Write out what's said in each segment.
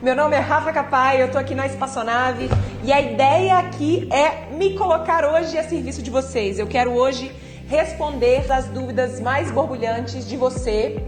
Meu nome é Rafa Capai, eu tô aqui na Espaçonave e a ideia aqui é me colocar hoje a serviço de vocês. Eu quero hoje responder as dúvidas mais borbulhantes de você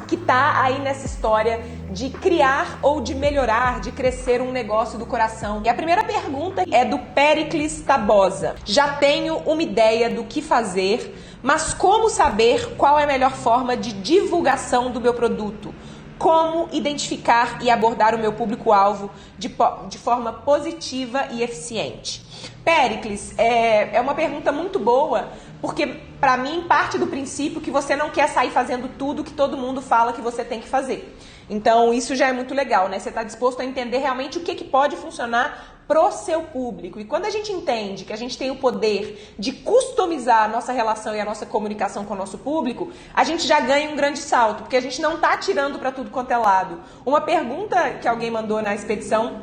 que tá aí nessa história de criar ou de melhorar, de crescer um negócio do coração. E a primeira pergunta é do Pericles Tabosa. Já tenho uma ideia do que fazer, mas como saber qual é a melhor forma de divulgação do meu produto? Como identificar e abordar o meu público-alvo de forma positiva e eficiente? Pericles, é uma pergunta muito boa, porque para mim parte do princípio que você não quer sair fazendo tudo que todo mundo fala que você tem que fazer. Então isso já é muito legal, né? Você está disposto a entender realmente o que pode funcionar pro seu público. E quando a gente entende que a gente tem o poder de customizar a nossa relação e a nossa comunicação com o nosso público, a gente já ganha um grande salto, porque a gente não está atirando para tudo quanto é lado. Uma pergunta que alguém mandou na expedição,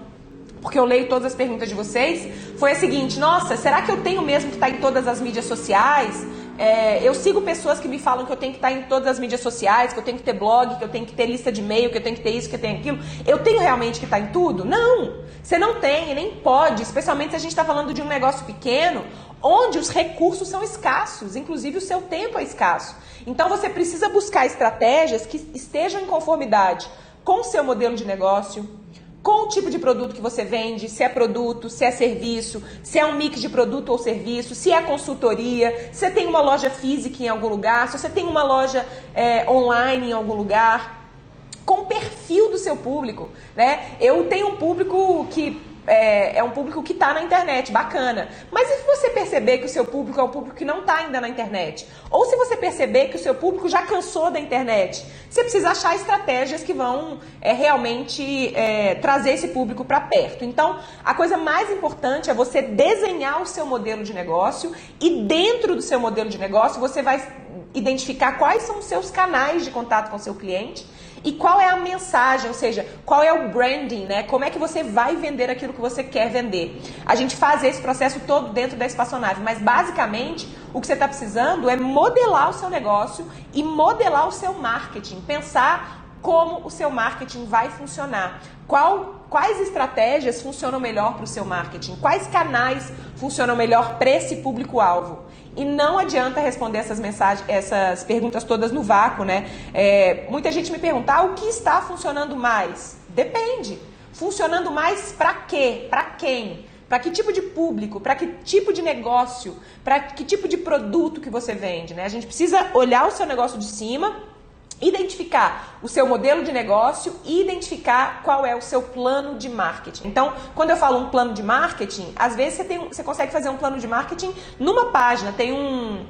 porque eu leio todas as perguntas de vocês, foi a seguinte: nossa, será que eu tenho mesmo que estar em todas as mídias sociais? Eu sigo pessoas que me falam que eu tenho que estar em todas as mídias sociais, que eu tenho que ter blog, que eu tenho que ter lista de e-mail, que eu tenho que ter isso, que eu tenho aquilo. Eu tenho realmente que estar em tudo? Não! Você não tem e nem pode, especialmente se a gente está falando de um negócio pequeno, onde os recursos são escassos, inclusive o seu tempo é escasso. Então você precisa buscar estratégias que estejam em conformidade com o seu modelo de negócio, com o tipo de produto que você vende, se é produto, se é serviço, se é um mix de produto ou serviço, se é consultoria, se você tem uma loja física em algum lugar, se você tem uma loja online em algum lugar, com o perfil do seu público, né? Eu tenho um público que é um público que está na internet, bacana. Mas e se você perceber que o seu público é um público que não está ainda na internet? Ou se você perceber que o seu público já cansou da internet? Você precisa achar estratégias que vão realmente trazer esse público para perto. Então, a coisa mais importante é você desenhar o seu modelo de negócio e dentro do seu modelo de negócio você vai identificar quais são os seus canais de contato com o seu cliente e qual é a mensagem, ou seja, qual é o branding, né? Como é que você vai vender aquilo que você quer vender. A gente faz esse processo todo dentro da Espaçonave, mas basicamente o que você está precisando é modelar o seu negócio e modelar o seu marketing, pensar como o seu marketing vai funcionar. Quais estratégias funcionam melhor para o seu marketing? Quais canais funcionam melhor para esse público-alvo? E não adianta responder essas perguntas todas no vácuo, né? Muita gente me pergunta, o que está funcionando mais? Depende. Funcionando mais para quê? Para quem? Para que tipo de público? Para que tipo de negócio? Para que tipo de produto que você vende, né? A gente precisa olhar o seu negócio de cima, identificar o seu modelo de negócio e identificar qual é o seu plano de marketing. Então, quando eu falo um plano de marketing, às vezes você consegue fazer um plano de marketing numa página. Tem um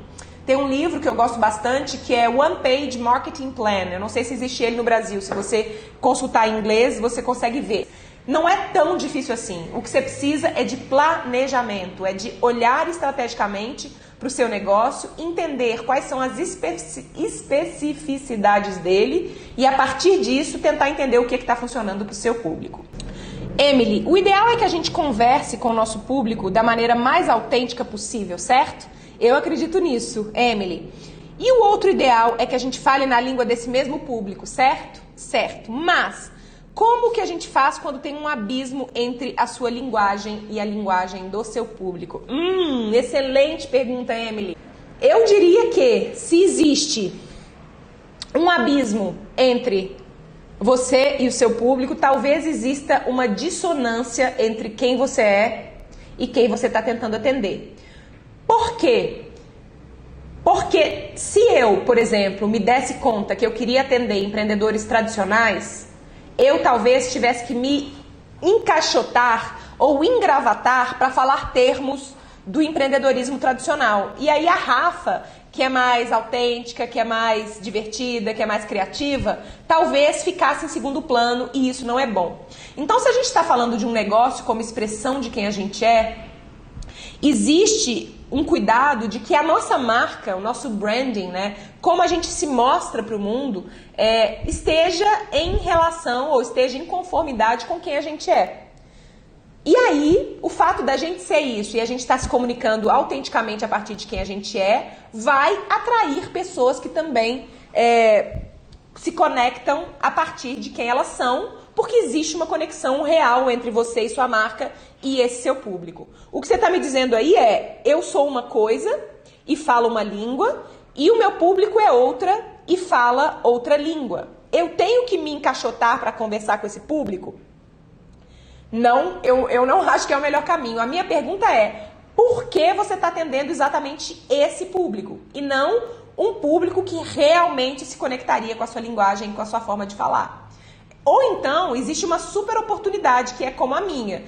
livro que eu gosto bastante que é One Page Marketing Plan. Eu não sei se existe ele no Brasil. Se você consultar em inglês, você consegue ver. Não é tão difícil assim. O que você precisa é de planejamento, é de olhar estrategicamente para o seu negócio, entender quais são as especificidades dele e, a partir disso, tentar entender o que está funcionando para o seu público. Emily, o ideal é que a gente converse com o nosso público da maneira mais autêntica possível, certo? Eu acredito nisso, Emily. E o outro ideal é que a gente fale na língua desse mesmo público, certo? Certo. Mas como que a gente faz quando tem um abismo entre a sua linguagem e a linguagem do seu público? Excelente pergunta, Emily. Eu diria que se existe um abismo entre você e o seu público, talvez exista uma dissonância entre quem você é e quem você está tentando atender. Por quê? Porque se eu, por exemplo, me desse conta que eu queria atender empreendedores tradicionais, eu talvez tivesse que me encaixotar ou engravatar para falar termos do empreendedorismo tradicional. E aí a Rafa, que é mais autêntica, que é mais divertida, que é mais criativa, talvez ficasse em segundo plano e isso não é bom. Então, se a gente está falando de um negócio como expressão de quem a gente é, existe um cuidado de que a nossa marca, o nosso branding, né, como a gente se mostra para o mundo, esteja em relação ou esteja em conformidade com quem a gente é. E aí, o fato da gente ser isso e a gente estar se comunicando autenticamente a partir de quem a gente é, vai atrair pessoas que também se conectam a partir de quem elas são, porque existe uma conexão real entre você e sua marca e esse seu público. O que você está me dizendo aí é, eu sou uma coisa e falo uma língua, e o meu público é outra e fala outra língua. Eu tenho que me encaixotar para conversar com esse público? Não, eu não acho que é o melhor caminho. A minha pergunta é, por que você está atendendo exatamente esse público? E não um público que realmente se conectaria com a sua linguagem, com a sua forma de falar. Ou então, existe uma super oportunidade, que é como a minha.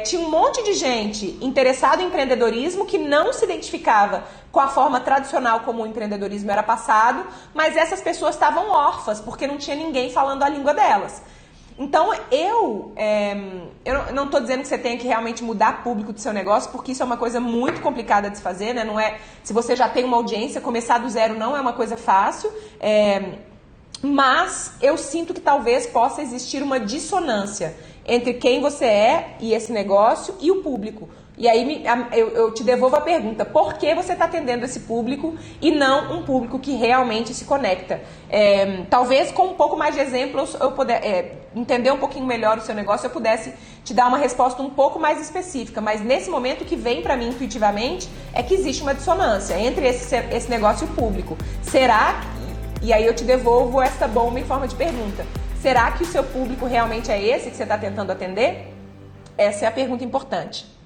Tinha um monte de gente interessada em empreendedorismo que não se identificava com a forma tradicional como o empreendedorismo era passado, mas essas pessoas estavam órfãs, porque não tinha ninguém falando a língua delas. Então, eu não estou dizendo que você tenha que realmente mudar público do seu negócio, porque isso é uma coisa muito complicada de se fazer, né? Não é, se você já tem uma audiência, começar do zero não é uma coisa fácil, mas eu sinto que talvez possa existir uma dissonância entre quem você é e esse negócio e o público. E aí eu te devolvo a pergunta, por que você está atendendo esse público e não um público que realmente se conecta? Talvez com um pouco mais de exemplos eu puder entender um pouquinho melhor o seu negócio, eu pudesse te dar uma resposta um pouco mais específica, mas nesse momento o que vem para mim intuitivamente é que existe uma dissonância entre esse negócio e o público. Será que, e aí eu te devolvo essa bomba em forma de pergunta, será que o seu público realmente é esse que você está tentando atender? Essa é a pergunta importante.